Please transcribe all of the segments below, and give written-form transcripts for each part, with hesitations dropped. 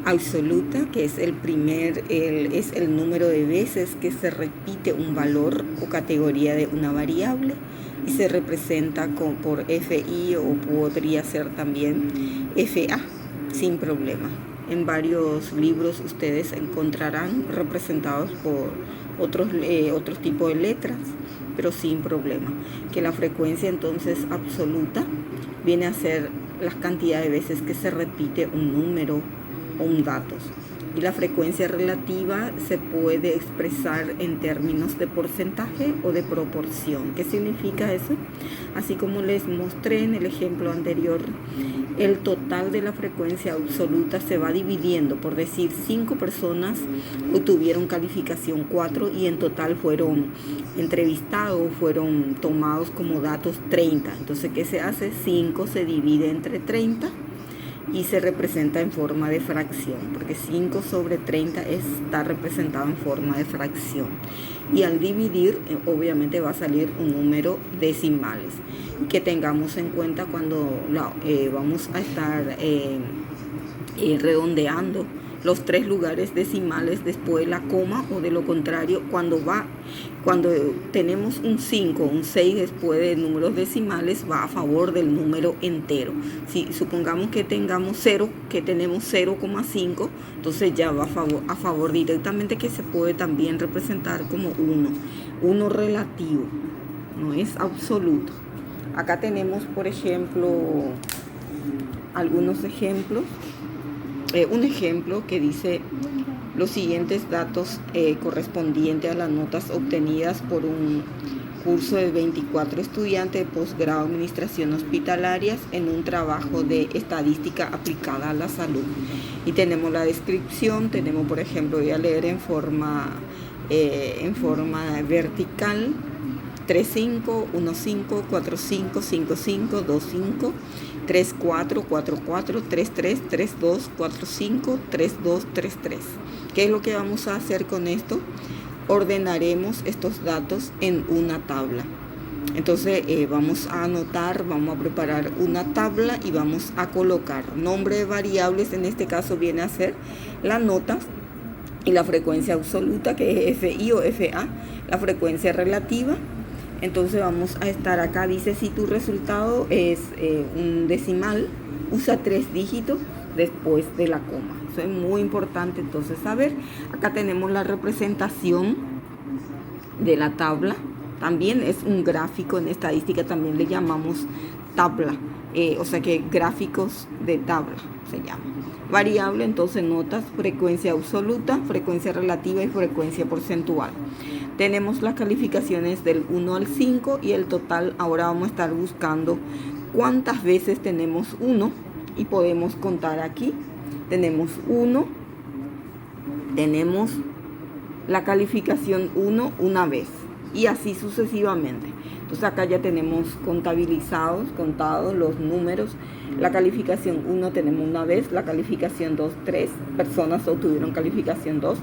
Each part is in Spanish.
Absoluta, que es es el número de veces que se repite un valor o categoría de una variable y se representa por FI o podría ser también FA sin problema. En varios libros ustedes encontrarán representados por otros tipos de letras, pero sin problema. Que la frecuencia entonces absoluta viene a ser la cantidad de veces que se repite un número o un dato. Y la frecuencia relativa se puede expresar en términos de porcentaje o de proporción. ¿Qué significa eso? Así como les mostré en el ejemplo anterior, el total de la frecuencia absoluta se va dividiendo. Por decir, 5 personas obtuvieron calificación 4 y en total fueron entrevistados, fueron tomados como datos 30. Entonces, ¿qué se hace? 5 se divide entre 30 y se representa en forma de fracción, porque 5 sobre 30 está representado en forma de fracción. Y al dividir, obviamente va a salir un número decimales. Que tengamos en cuenta cuando vamos a estar redondeando los 3 lugares decimales después de la coma, o de lo contrario, cuando tenemos un 5, un 6 después de números decimales, va a favor del número entero. Si supongamos que tengamos 0, que tenemos 0,5, entonces ya va a favor directamente, que se puede también representar como 1 relativo, no es absoluto. Acá tenemos, por ejemplo, algunos ejemplos. Un ejemplo que dice los siguientes datos correspondientes a las notas obtenidas por un curso de 24 estudiantes de posgrado en administración hospitalarias en un trabajo de estadística aplicada a la salud. Y tenemos la descripción, tenemos, por ejemplo, voy a leer en forma vertical: 3-5, 1-5, 4-5, 5-5, 2-5, 3-4, 4-4, 3-3, 3-2, 4-5, 3-2, 3-3. ¿Qué es lo que vamos a hacer con esto? Ordenaremos estos datos en una tabla. Entonces vamos a anotar, vamos a preparar una tabla y vamos a colocar nombre de variables. En este caso viene a ser las notas y la frecuencia absoluta, que es FI o FA, la frecuencia relativa. Entonces vamos a estar acá, dice: si tu resultado es un decimal, usa 3 dígitos después de la coma. Eso es muy importante entonces saber. Acá tenemos la representación de la tabla. También es un gráfico, en estadística también le llamamos tabla. O sea que gráficos de tabla se llama. Variable, entonces notas, frecuencia absoluta, frecuencia relativa y frecuencia porcentual. Tenemos las calificaciones del 1 al 5 y el total. Ahora vamos a estar buscando cuántas veces tenemos 1 y podemos contar aquí. Tenemos 1, tenemos la calificación 1 una vez y así sucesivamente. Entonces acá ya tenemos contados los números. La calificación 1 tenemos una vez, la calificación 2, 3 personas obtuvieron calificación 2.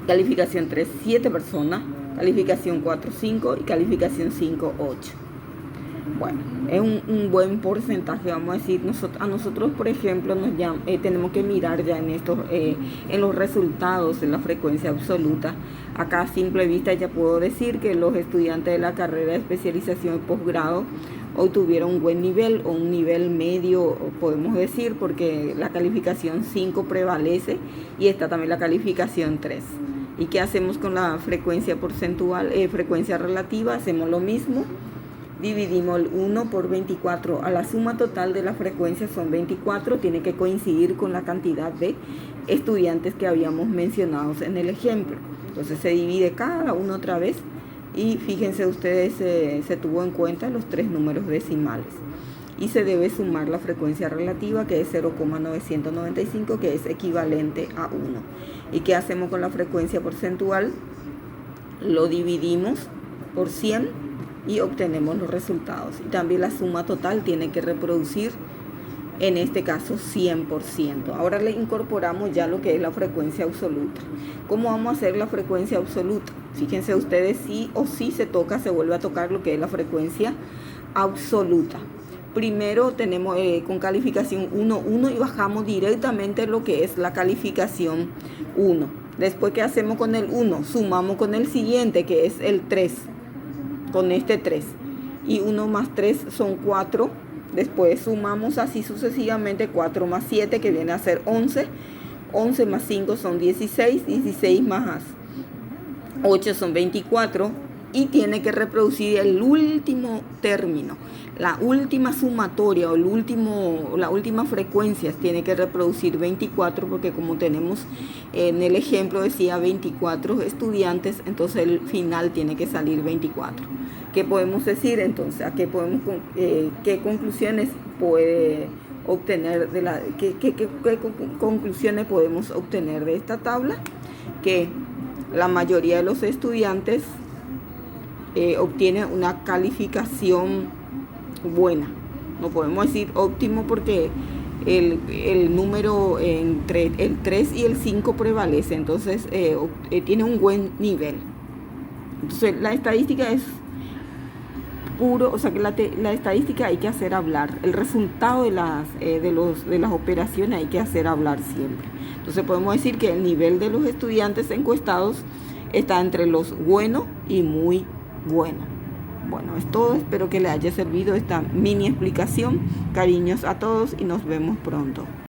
Calificación 3, 7 personas. Calificación 4, 5 y calificación 5, 8. Bueno, es un buen porcentaje, vamos a decir. A nosotros, por ejemplo, tenemos que mirar ya en los resultados de la frecuencia absoluta. Acá a simple vista ya puedo decir que los estudiantes de la carrera de especialización y posgrado obtuvieron un buen nivel o un nivel medio, podemos decir, porque la calificación 5 prevalece y está también la calificación 3. ¿Y qué hacemos con la frecuencia porcentual, frecuencia relativa? Hacemos lo mismo. Dividimos el 1 por 24. A la suma total de la frecuencia son 24. Tiene que coincidir con la cantidad de estudiantes que habíamos mencionado en el ejemplo. Entonces se divide cada uno otra vez. Y fíjense ustedes, se tuvo en cuenta los 3 números decimales. Y se debe sumar la frecuencia relativa, que es 0,995, que es equivalente a 1. ¿Y qué hacemos con la frecuencia porcentual? Lo dividimos por 100 y obtenemos los resultados. Y también la suma total tiene que reproducir, en este caso, 100%. Ahora le incorporamos ya lo que es la frecuencia absoluta. ¿Cómo vamos a hacer la frecuencia absoluta? Fíjense ustedes, sí o sí se vuelve a tocar lo que es la frecuencia absoluta. primero tenemos con calificación 1 y bajamos directamente lo que es la calificación 1. Después, ¿qué hacemos con el 1? Sumamos con el siguiente, que es el 3, con este 3. Y 1 más 3 son 4. Después sumamos así sucesivamente 4 más 7, que viene a ser 11. 11 más 5 son 16. 16 más 8 son 24. Y tiene que reproducir el último término, la última sumatoria o la última frecuencia. Tiene que reproducir 24, porque como tenemos en el ejemplo decía 24 estudiantes, entonces el final tiene que salir 24. ¿Qué podemos decir entonces? ¿Qué conclusiones puede obtener qué conclusiones podemos obtener de esta tabla? Que la mayoría de los estudiantes obtiene una calificación buena. No podemos decir óptimo, porque el número entre el 3 y el 5 prevalece, entonces tiene un buen nivel. Entonces la estadística es puro, o sea que la estadística hay que hacer hablar, el resultado de las operaciones hay que hacer hablar siempre. Entonces podemos decir que el nivel de los estudiantes encuestados está entre los buenos y muy bueno. Bueno, es todo. Espero que les haya servido esta mini explicación. Cariños a todos y nos vemos pronto.